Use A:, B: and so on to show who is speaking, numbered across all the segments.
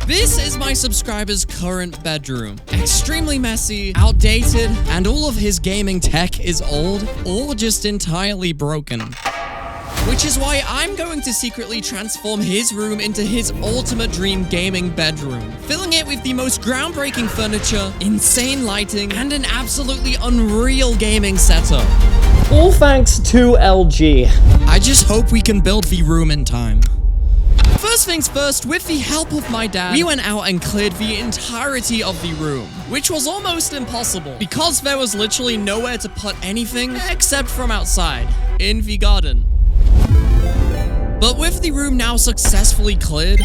A: This is my subscriber's current bedroom. Extremely messy, outdated, and all of his gaming tech is old or just entirely broken. Which is why I'm going to secretly transform his room into his ultimate dream gaming bedroom, filling it with the most groundbreaking furniture, insane lighting, and an absolutely unreal gaming setup.
B: All thanks to LG.
A: I just hope we can build the room in time. First things first, with the help of my dad, we went out and cleared the entirety of the room, which was almost impossible because there was literally nowhere to put anything except from outside, in the garden. But with the room now successfully cleared,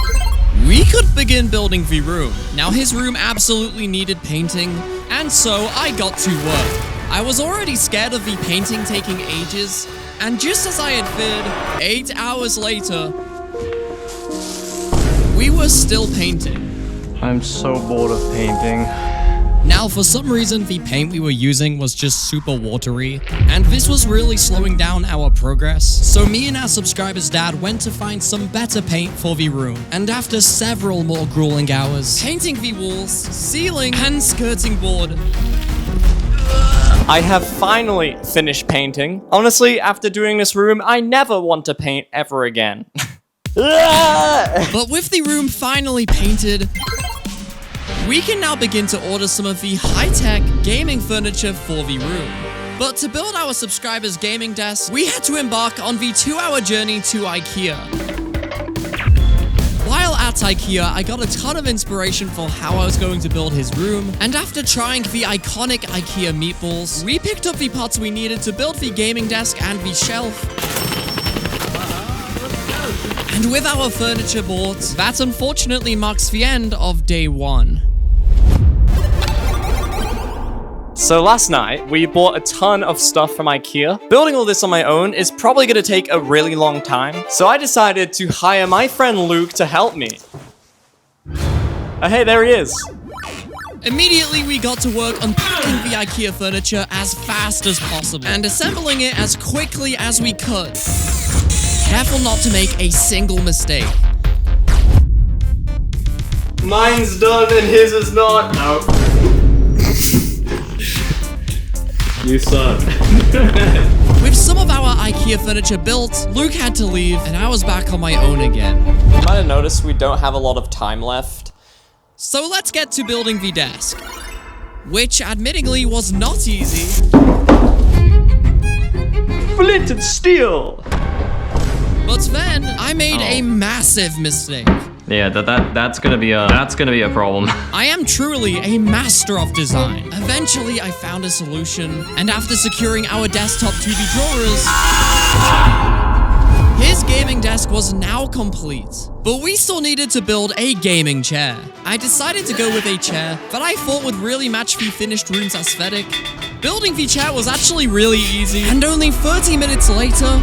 A: we could begin building the room. Now his room absolutely needed painting, and so I got to work. I was already scared of the painting taking ages, and just as I had feared, 8 hours later, we were still painting.
B: I'm so bored of painting.
A: Now, for some reason, the paint we were using was just super watery, and this was really slowing down our progress. So me and our subscriber's dad went to find some better paint for the room, and after several more grueling hours, painting the walls, ceiling, and skirting board,
B: I have finally finished painting. Honestly, after doing this room, I never want to paint ever again.
A: But with the room finally painted, we can now begin to order some of the high-tech gaming furniture for the room. But to build our subscriber's gaming desk, we had to embark on the 2-hour journey to IKEA. While at IKEA, I got a ton of inspiration for how I was going to build his room, and after trying the iconic IKEA meatballs, we picked up the parts we needed to build the gaming desk and the shelf. And with our furniture bought, that unfortunately marks the end of day 1.
B: So last night, we bought a ton of stuff from IKEA. Building all this on my own is probably gonna take a really long time, so I decided to hire my friend Luke to help me. Hey, there he is.
A: Immediately, we got to work unpacking the IKEA furniture as fast as possible and assembling it as quickly as we could. Careful not to make a single mistake.
B: Mine's done and his is not. No. You suck.
A: With some of our IKEA furniture built, Luke had to leave, and I was back on my own again.
B: You might have noticed we don't have a lot of time left.
A: So let's get to building the desk, which admittingly was not easy.
B: Flint and steel!
A: But then, I made a massive mistake.
C: Yeah, that's gonna be a problem.
A: I am truly a master of design. Eventually, I found a solution, and after securing our desktop to the drawers, his gaming desk was now complete. But we still needed to build a gaming chair. I decided to go with a chair that I thought would really match the finished room's aesthetic. Building the chair was actually really easy, and only 30 minutes later,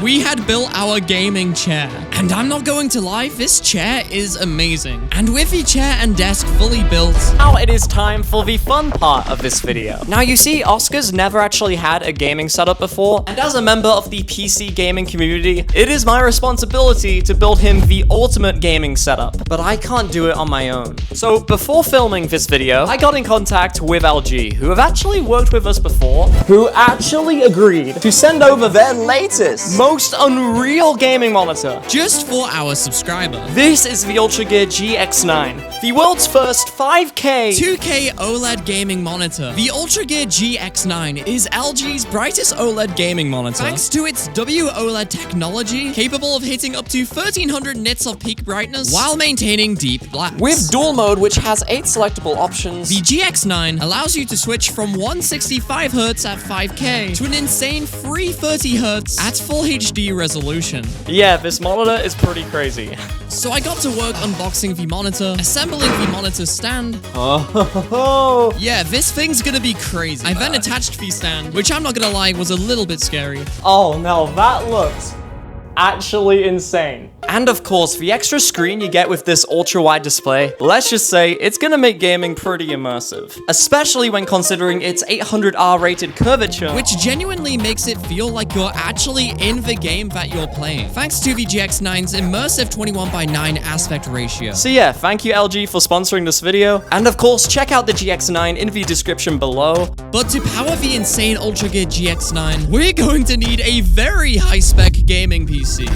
A: we had built our gaming chair. And I'm not going to lie, this chair is amazing. And with the chair and desk fully built,
B: now it is time for the fun part of this video. Now you see, Oscar's never actually had a gaming setup before, and as a member of the PC gaming community, it is my responsibility to build him the ultimate gaming setup, but I can't do it on my own. So before filming this video, I got in contact with LG, who have actually worked with us before, who actually agreed to send over their latest, most unreal gaming monitor
A: just for our subscriber.
B: This is the UltraGear GX9, the world's first 5K
A: 2K OLED gaming monitor. The UltraGear GX9 is LG's brightest OLED gaming monitor. Thanks to its WOLED technology, capable of hitting up to 1300 nits of peak brightness while maintaining deep blacks.
B: With dual mode, which has 8 selectable options,
A: the GX9 allows you to switch from 165Hz at 5K to an insane 330Hz at full HD resolution.
B: Yeah, this monitor is pretty crazy.
A: So I got to work unboxing the monitor, assembling the monitor stand. Yeah, this thing's gonna be crazy. I then attached the stand, which I'm not gonna lie was a little bit scary.
B: Oh no, that looks actually insane. And of course, the extra screen you get with this ultra-wide display, let's just say it's gonna make gaming pretty immersive. Especially when considering its 800R rated curvature,
A: which genuinely makes it feel like you're actually in the game that you're playing, thanks to the GX9's immersive 21:9 aspect ratio.
B: So yeah, thank you LG for sponsoring this video, and of course check out the GX9 in the description below.
A: But to power the insane Ultra Gear GX9, we're going to need a very high-spec gaming PC.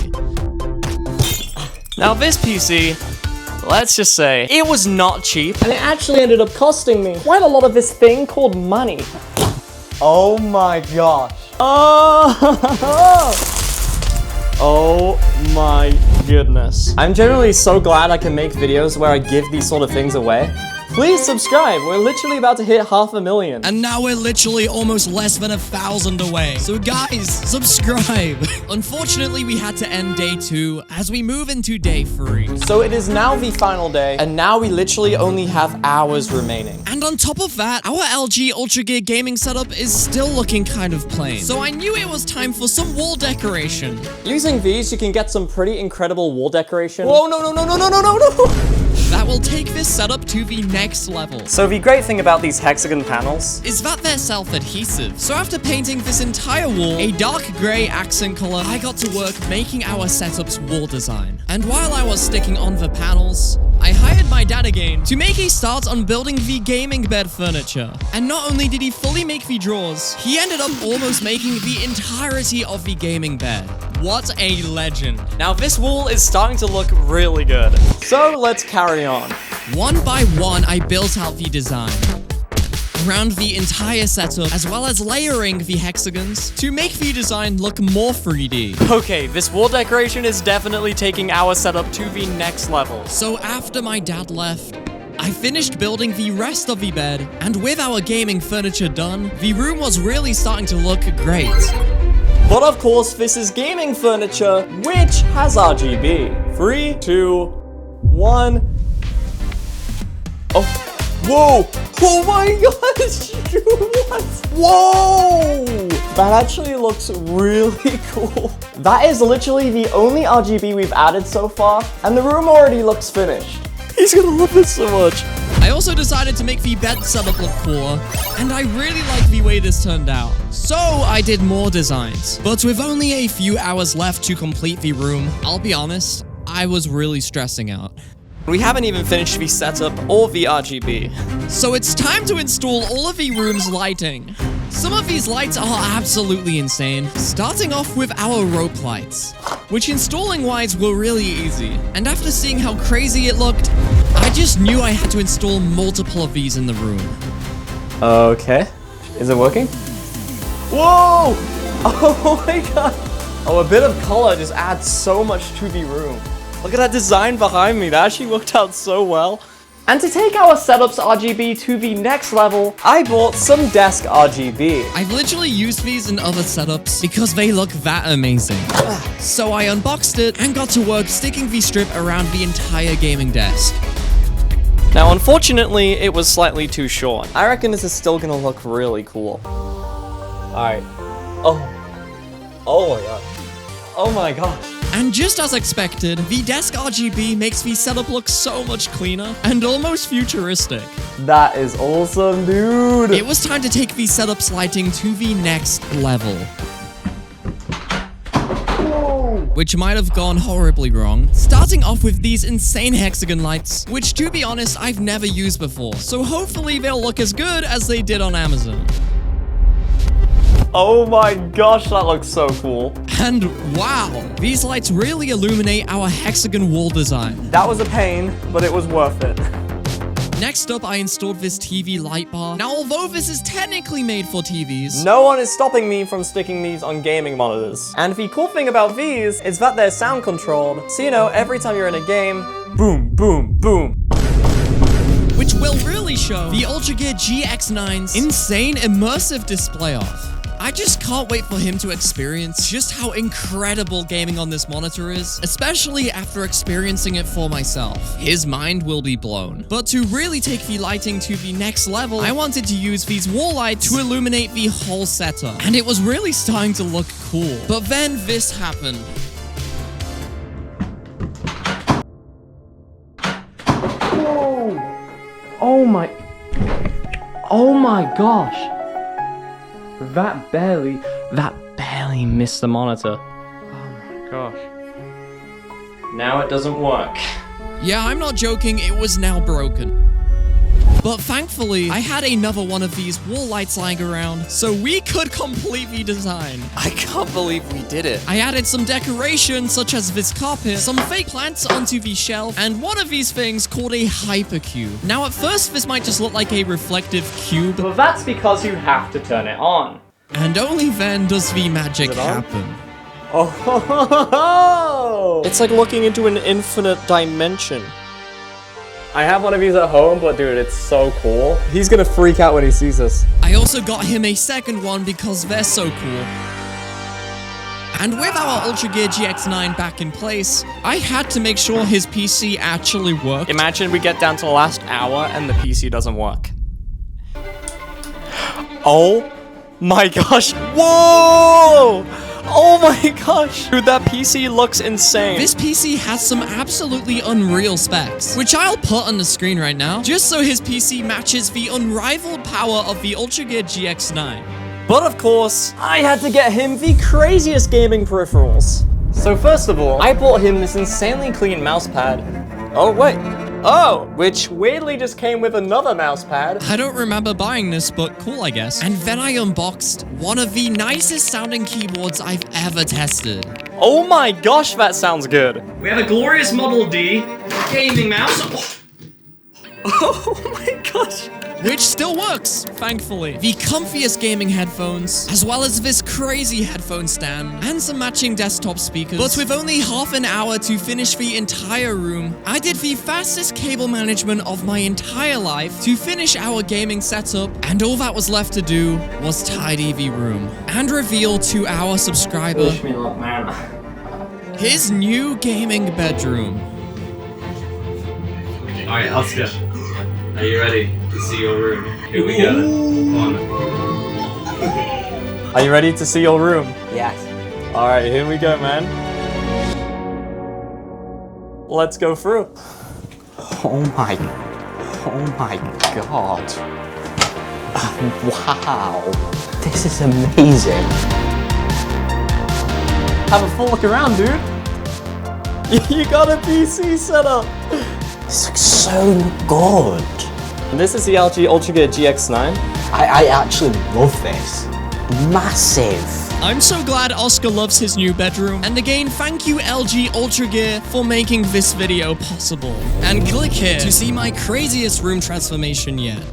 B: Now this PC, let's just say, it was not cheap, and it actually ended up costing me quite a lot of this thing called money. Oh my gosh. Oh my goodness. I'm generally so glad I can make videos where I give these sort of things away. Please subscribe, we're literally about to hit 500,000.
A: And now we're literally almost less than 1,000 away. So guys, subscribe. Unfortunately, we had to end day 2 as we move into day 3.
B: So it is now the final day, and now we literally only have hours remaining.
A: And on top of that, our LG Ultra Gear gaming setup is still looking kind of plain. So I knew it was time for some wall decoration.
B: Using these, you can get some pretty incredible wall decoration. Whoa, no.
A: That will take this setup to the next level.
B: So the great thing about these hexagon panels
A: is that they're self-adhesive. So after painting this entire wall a dark gray accent color, I got to work making our setup's wall design. And while I was sticking on the panels, I hired my dad again to make a start on building the gaming bed furniture. And not only did he fully make the drawers, he ended up almost making the entirety of the gaming bed. What a legend.
B: Now this wall is starting to look really good. So let's carry on.
A: One by one, I built out the design around the entire setup, as well as layering the hexagons to make the design look more 3D.
B: Okay, this wall decoration is definitely taking our setup to the next level.
A: So after my dad left, I finished building the rest of the bed, and with our gaming furniture done, the room was really starting to look great.
B: But of course, this is gaming furniture, which has RGB. 3, 2, 1. Oh, whoa! Oh my gosh! What? Whoa! That actually looks really cool. That is literally the only RGB we've added so far, and the room already looks finished. He's gonna love this so much.
A: I also decided to make the bed setup look cooler, and I really like the way this turned out. So I did more designs, but with only a few hours left to complete the room, I'll be honest, I was really stressing out.
B: We haven't even finished the setup or the RGB.
A: So it's time to install all of the room's lighting. Some of these lights are absolutely insane, starting off with our rope lights, which installing wise were really easy. And after seeing how crazy it looked, I just knew I had to install multiple of these in the room.
B: Okay, is it working? Whoa! Oh my god! Oh, a bit of color just adds so much to the room. Look at that design behind me, that actually worked out so well. And to take our setup's RGB to the next level, I bought some desk RGB.
A: I've literally used these in other setups because they look that amazing. So I unboxed it and got to work sticking the strip around the entire gaming desk.
B: Now, unfortunately, it was slightly too short. I reckon this is still gonna look really cool. Alright. Oh my god. Oh my gosh.
A: And just as expected, the desk RGB makes the setup look so much cleaner and almost futuristic.
B: That is awesome, dude.
A: It was time to take the setup's lighting to the next level. Whoa. Which might have gone horribly wrong. Starting off with these insane hexagon lights, which to be honest, I've never used before. So hopefully they'll look as good as they did on Amazon.
B: Oh my gosh, that looks so cool.
A: And wow, these lights really illuminate our hexagon wall design.
B: That was a pain, but it was worth it.
A: Next up, I installed this TV light bar. Now, although this is technically made for TVs,
B: no one is stopping me from sticking these on gaming monitors. And the cool thing about these is that they're sound controlled, so you know, every time you're in a game, boom, boom, boom.
A: Which will really show the Ultra Gear GX9's insane immersive display off. I just can't wait for him to experience just how incredible gaming on this monitor is, especially after experiencing it for myself. His mind will be blown. But to really take the lighting to the next level, I wanted to use these wall lights to illuminate the whole setup, and it was really starting to look cool. But then this happened.
B: Oh my... Oh my gosh! That barely missed the monitor. Oh my gosh. Now it doesn't work.
A: Yeah, I'm not joking, it was now broken. But thankfully, I had another one of these wall lights lying around, so we could complete the design.
B: I can't believe we did it.
A: I added some decorations such as this carpet, some fake plants onto the shelf, and one of these things called a hypercube. Now at first this might just look like a reflective cube,
B: Well, that's because you have to turn it on.
A: and only then does the magic happen.
B: Oh! It's like looking into an infinite dimension. I have one of these at home, but dude, it's so cool. He's gonna freak out when he sees this.
A: I also got him a second one because they're so cool. And with our Ultra Gear GX9 back in place, I had to make sure his PC actually worked.
B: Imagine we get down to the last hour and the PC doesn't work. Oh my gosh. Whoa! Oh my gosh. Dude, that PC looks insane.
A: This PC has some absolutely unreal specs, which I'll put on the screen right now, just so his PC matches the unrivaled power of the Ultra Gear GX9.
B: But of course, I had to get him the craziest gaming peripherals. So first of all, I bought him this insanely clean mousepad. Oh wait. Oh, which weirdly just came with another mousepad.
A: I don't remember buying this, but cool, I guess. And then I unboxed one of the nicest sounding keyboards I've ever tested.
B: Oh my gosh, that sounds good.
C: We have a glorious Model D gaming mouse.
B: Oh my gosh.
A: Which still works, thankfully. The comfiest gaming headphones, as well as this crazy headphone stand, and some matching desktop speakers. But with only half an hour to finish the entire room, I did the fastest cable management of my entire life to finish our gaming setup, and all that was left to do was tidy the room, and reveal to our subscriber
B: Wish me luck, man.
C: his new gaming bedroom. Alright, Oscar. Are you ready to see your room? Here we go. Come on.
B: Are you ready to see your room?
D: Yes.
B: Alright, here we go, man. Let's go through.
D: Oh my god. Wow. This is amazing.
B: Have a full look around, dude. You got a PC set up.
D: This looks so good.
B: This is the LG Ultra Gear GX9.
D: I actually love this. Massive.
A: I'm so glad Oscar loves his new bedroom, and again, thank you LG Ultra Gear for making this video possible. And click here to see my craziest room transformation yet.